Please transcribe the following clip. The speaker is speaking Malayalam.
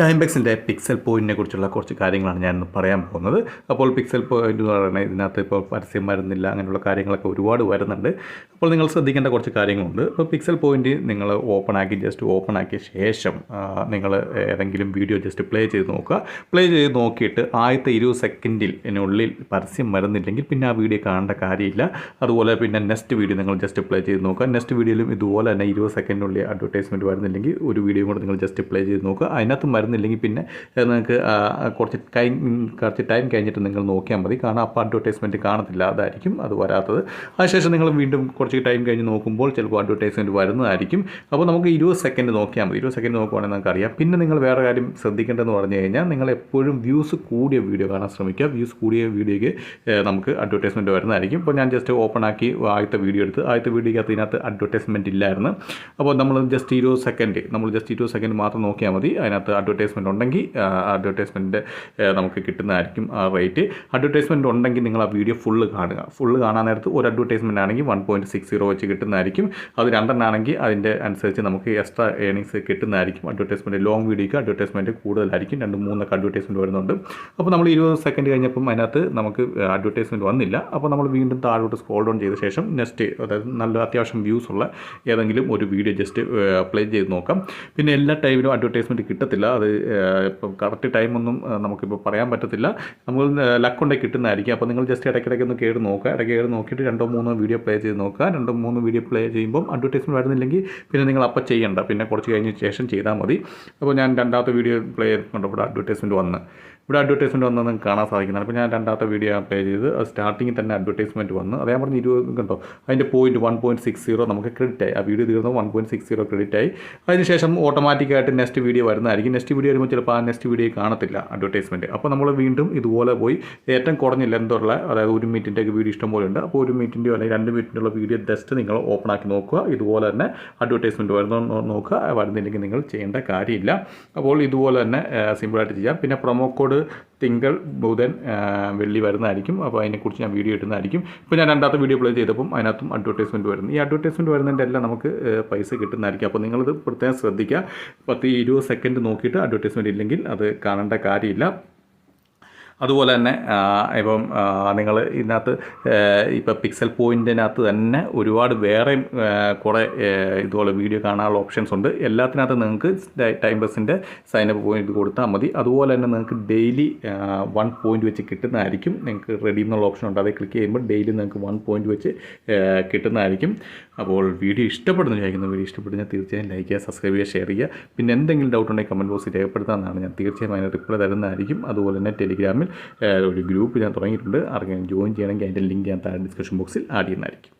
ടൈംബെക്സിൻ്റെ പിക്സൽ പോയിൻറ്റിനെ കുറിച്ചുള്ള കുറച്ച് കാര്യങ്ങളാണ് ഞാൻ പറയാൻ പോകുന്നത്. അപ്പോൾ പിക്സൽ പോയിൻ്റ് എന്ന് പറയുന്നത് ഇതിനകത്ത് ഇപ്പോൾ പരസ്യം വരുന്നില്ല, അങ്ങനെയുള്ള കാര്യങ്ങളൊക്കെ ഒരുപാട് വരുന്നുണ്ട്. അപ്പോൾ നിങ്ങൾ ശ്രദ്ധിക്കേണ്ട കുറച്ച് കാര്യങ്ങളുണ്ട്. ഇപ്പോൾ പിക്സൽ പോയിൻറ്റ് നിങ്ങൾ ജസ്റ്റ് ഓപ്പൺ ആക്കിയ ശേഷം നിങ്ങൾ ഏതെങ്കിലും വീഡിയോ ജസ്റ്റ് പ്ലേ ചെയ്ത് നോക്കുക. പ്ലേ ചെയ്ത് നോക്കിയിട്ട് ആദ്യത്തെ 20 സെക്കൻഡിനുള്ളിൽ പരസ്യം വരുന്നില്ലെങ്കിൽ പിന്നെ ആ വീഡിയോ കാണേണ്ട കാര്യമില്ല. അതുപോലെ പിന്നെ നെക്സ്റ്റ് വീഡിയോ നിങ്ങൾ ജസ്റ്റ് പ്ലേ ചെയ്ത് നോക്കുക. നെക്സ്റ്റ് വീഡിയോയിലും ഇതുപോലെ തന്നെ 20 സെക്കൻഡിനുള്ളിൽ അഡ്വർടൈസ്മെൻറ്റ് വരുന്നില്ലെങ്കിൽ ഒരു വീഡിയോ കൂടെ നിങ്ങൾ ജസ്റ്റ് പ്ലേ ചെയ്ത് നോക്കുക. അതിനകത്തും വരുന്നില്ലെങ്കിൽ പിന്നെ നിങ്ങൾക്ക് കുറച്ച് ടൈം കഴിഞ്ഞിട്ട് നിങ്ങൾ നോക്കിയാൽ മതി. കാരണം അപ്പോൾ അഡ്വർടൈസ്മെൻറ്റ് കാണത്തില്ല, അതായിരിക്കും അത് വരാത്തത്. അതിനുശേഷം നിങ്ങൾ വീണ്ടും കുറച്ച് ടൈം കഴിഞ്ഞ് നോക്കുമ്പോൾ ചിലപ്പോൾ അഡ്വർടൈസ്മെൻറ്റ് വരുന്നതായിരിക്കും. അപ്പോൾ നമുക്ക് 20 സെക്കൻഡ് നോക്കിയാൽ മതി. 20 സെക്കൻഡ് നോക്കുവാണെങ്കിൽ നമുക്ക് അറിയാം. പിന്നെ നിങ്ങൾ വേറെ കാര്യം ശ്രദ്ധിക്കേണ്ടതെന്ന് പറഞ്ഞു കഴിഞ്ഞാൽ നിങ്ങൾ എപ്പോഴും വ്യൂസ് കൂടിയ വീഡിയോ കാണാൻ ശ്രമിക്കുക. വ്യൂസ് കൂടിയ വീഡിയോയ്ക്ക് നമുക്ക് അഡ്വർടൈസ്മെൻറ്റ് വരുന്നതായിരിക്കും. ഇപ്പോൾ ഞാൻ ജസ്റ്റ് ഓപ്പൺ ആക്കി ആദ്യത്തെ വീഡിയോ എടുത്ത് ആദ്യത്തെ വീഡിയോയ്ക്കകത്ത് ഇതിനകത്ത് അഡ്വർടൈസ്മെൻറ്റ് ഇല്ലായിരുന്നു. അപ്പോൾ നമ്മൾ ജസ്റ്റ് 20 സെക്കൻഡ് മാത്രം നോക്കിയാൽ മതി. അതിനകത്ത് അഡ്വർടൈസ്മെൻറ്റ് ഉണ്ടെങ്കിൽ അഡ്വർടൈസ്മെൻറ്റ് നമുക്ക് കിട്ടുന്നതായിരിക്കും ആ റേറ്റ്. അഡ്വർടൈസ്മെൻറ്റ് ഉണ്ടെങ്കിൽ നിങ്ങൾ ആ വീഡിയോ ഫുള്ള് കാണാൻ നേരത്ത് ഒരു അഡ്വർടൈസ്മെൻറ്റ് ആണെങ്കിൽ 1.60 വെച്ച് കിട്ടുന്നതായിരിക്കും. അത് രണ്ടെണ്ണമാണെങ്കിൽ അതിൻ്റെ അനുസരിച്ച് നമുക്ക് എക്സ്ട്രാ ഏണിങ്സ് കിട്ടുന്നതായിരിക്കും. അഡ്വർടൈസ്മെൻറ്റ് ലോങ് വീഡിയോയ്ക്ക് അഡ്വർടൈസ്മെൻറ്റ് കൂടുതലായിരിക്കും. 2-3 അഡ്വർടൈസ്മെൻറ്റ് വരുന്നുണ്ട്. അപ്പോൾ നമ്മൾ 20 സെക്കൻഡ് കഴിഞ്ഞപ്പം അതിനകത്ത് നമുക്ക് അഡ്വർടൈസ്മെൻറ്റ് വന്നില്ല. അപ്പോൾ നമ്മൾ വീണ്ടും താഴോട്ട് സ്ക്രോൾ ഡൗൺ ചെയ്ത ശേഷം നെക്സ്റ്റ്, അതായത് നല്ല അത്യാവശ്യം വ്യൂസ് ഉള്ള ഏതെങ്കിലും ഒരു വീഡിയോ ജസ്റ്റ് പ്ലേ ചെയ്ത് നോക്കാം. പിന്നെ എല്ലാ ടൈമിലും അഡ്വർടൈസ്മെൻറ്റ് കിട്ടത്തില്ല. അത് ഇപ്പം കറക്റ്റ് ടൈമൊന്നും നമുക്കിപ്പോൾ പറയാൻ പറ്റത്തില്ല. നമ്മൾ ലക്കുണ്ടെങ്കിൽ കിട്ടുന്നതായിരിക്കും. അപ്പോൾ നിങ്ങൾ ജസ്റ്റ് ഇടയ്ക്കിടയ്ക്ക് ഒന്ന് കയറി നോക്കുക. ഇടയ്ക്ക് കയറി നോക്കിയിട്ട് 2-3 വീഡിയോ പ്ലേ ചെയ്ത് നോക്കുക. 2-3 വീഡിയോ പ്ലേ ചെയ്യുമ്പം അഡ്വർടൈസ്മെൻറ്റ് വരുന്നില്ലെങ്കിൽ പിന്നെ നിങ്ങൾ അപ്പം ചെയ്യേണ്ട, പിന്നെ കുറച്ച് കഴിഞ്ഞ ശേഷം ചെയ്താൽ മതി. അപ്പോൾ ഞാൻ രണ്ടാമത്തെ വീഡിയോ പ്ലേ ചെയ്തുകൊണ്ട് അഡ്വർടൈസ്മെൻറ്റ് ഇവിടെ അഡ്വർടൈസ്മെൻറ്റ് വന്ന് നിങ്ങൾക്ക് കാണാൻ സാധിക്കുന്നതാണ്. അപ്പോൾ ഞാൻ രണ്ടാമത്തെ വീഡിയോ പ്ലേ ചെയ്ത് സ്റ്റാർട്ടിങ്ങിൽ തന്നെ അഡ്വർടൈസ്മെൻറ്റ് വന്ന് അതേ പറഞ്ഞ് 20 കണ്ടോ, അതിൻ്റെ പോയിൻറ്റ് 1.60 നമുക്ക് ക്രെഡിറ്റ് ആയി. ആ വീഡിയോ തീർന്ന് 1.60 ക്രെഡിറ്റ് ആയി. അതിനുശേഷം ഓട്ടോമാറ്റിക്കായിട്ട് നെക്സ്റ്റ് വീഡിയോ വരുന്നതായിരിക്കും. നെക്സ്റ്റ് വീഡിയോ വരുമ്പോൾ ചിലപ്പോൾ ആ നെക്സ്റ്റ് വീഡിയോ കാണത്തില്ല അഡ്വർടൈസ്മെൻറ്റ്. അപ്പോൾ നമ്മൾ വീണ്ടും ഇതുപോലെ പോയി ഏറ്റവും കുറഞ്ഞ ലെന്തുള്ള, അതായത് 1 മിനിറ്റിൻ്റെ വീഡിയോ ഇഷ്ടംപോലെ ഉണ്ട്. അപ്പോൾ 1 മിനിറ്റിൻ്റെയോ അല്ലെങ്കിൽ 2 മിനിറ്റിനുള്ള വീഡിയോ ജസ്റ്റ് നിങ്ങൾ ഓപ്പൺ ആക്കി നോക്കുക. ഇതുപോലെ തന്നെ അഡ്വർടൈസ്മെൻറ്റ് വരുന്ന നോക്കുക. വരുന്നില്ലെങ്കിൽ നിങ്ങൾ ചെയ്യേണ്ട കാര്യമില്ല. അപ്പോൾ ഇതുപോലെ തന്നെ സിമ്പിളായിട്ട് ചെയ്യാം. പിന്നെ പ്രൊമോ കോഡ് തിങ്കൾ, ബുധൻ, വെള്ളി വരുന്നതായിരിക്കും. അപ്പോൾ അതിനെക്കുറിച്ച് ഞാൻ വീഡിയോ ഇടുന്നതായിരിക്കും. ഇപ്പോൾ ഞാൻ രണ്ടാമത്തെ വീഡിയോ പ്ലേ ചെയ്തപ്പം അതിനകത്തും അഡ്വർടൈസ്മെൻറ്റ് വരുന്നു. ഈ അഡ്വർടൈസ്മെൻറ്റ് വരുന്നതിൻ്റെ എല്ലാം നമുക്ക് പൈസ കിട്ടുന്നതായിരിക്കും. അപ്പോൾ നിങ്ങളിത് പ്രത്യേകം ശ്രദ്ധിക്കുക. 10-20 സെക്കൻഡ് നോക്കിയിട്ട് അഡ്വർടൈസ്മെൻറ്റ് ഇല്ലെങ്കിൽ അത് കാണേണ്ട കാര്യമില്ല. അതുപോലെ തന്നെ ഇപ്പം നിങ്ങൾ ഇതിനകത്ത് ഇപ്പോൾ പിക്സൽ പോയിൻറ്റിനകത്ത് തന്നെ ഒരുപാട് വേറെയും കുറേ ഇതുപോലെ വീഡിയോ കാണാനുള്ള ഓപ്ഷൻസ് ഉണ്ട്. എല്ലാത്തിനകത്ത് നിങ്ങൾക്ക് ടൈംബെക്സിൻ്റെ സൈനപ്പ് പോയിൻറ്റ് കൊടുത്താൽ മതി. അതുപോലെ തന്നെ നിങ്ങൾക്ക് ഡെയിലി 1 പോയിൻറ്റ് വെച്ച് കിട്ടുന്നതായിരിക്കും. നിങ്ങൾക്ക് റെഡീം എന്നുള്ള ഓപ്ഷൻ ഉണ്ട്. അത് ക്ലിക്ക് ചെയ്യുമ്പോൾ ഡെയിലി നിങ്ങൾക്ക് 1 പോയിൻറ്റ് വെച്ച് കിട്ടുന്നതായിരിക്കും. അപ്പോൾ വീഡിയോ ഇഷ്ടപ്പെടുന്നു വിചാരിക്കുന്നു. വീഡിയോ ഇഷ്ടപ്പെടുന്ന തീർച്ചയായും ലൈക്ക് ചെയ്യുക, സബ്സ്ക്രൈബ് ചെയ്യുക, ഷെയർ ചെയ്യുക. പിന്നെ എന്തെങ്കിലും ഡൗട്ട് ഉണ്ടെങ്കിൽ കമൻറ്റ് ബോക്സിൽ രേഖപ്പെടുത്താമെന്നാണ്. ഞാൻ തീർച്ചയായും അതിന് റിപ്ലൈ തരുന്നതായിരിക്കും. അതുപോലെ തന്നെ ടെലിഗ്രാമിൽ ഒരു ഗ്രൂപ്പ് ഞാൻ തുടങ്ങിയിട്ടുണ്ട്. ആർക്കെങ്കിലും ജോയിൻ ചെയ്യണമെങ്കിൽ അതിൻ്റെ ലിങ്ക് ഞാൻ താഴെ ഡിസ്ക്രിപ്ഷൻ ബോക്സിൽ ആഡ് ചെയ്യുന്നതായിരിക്കും.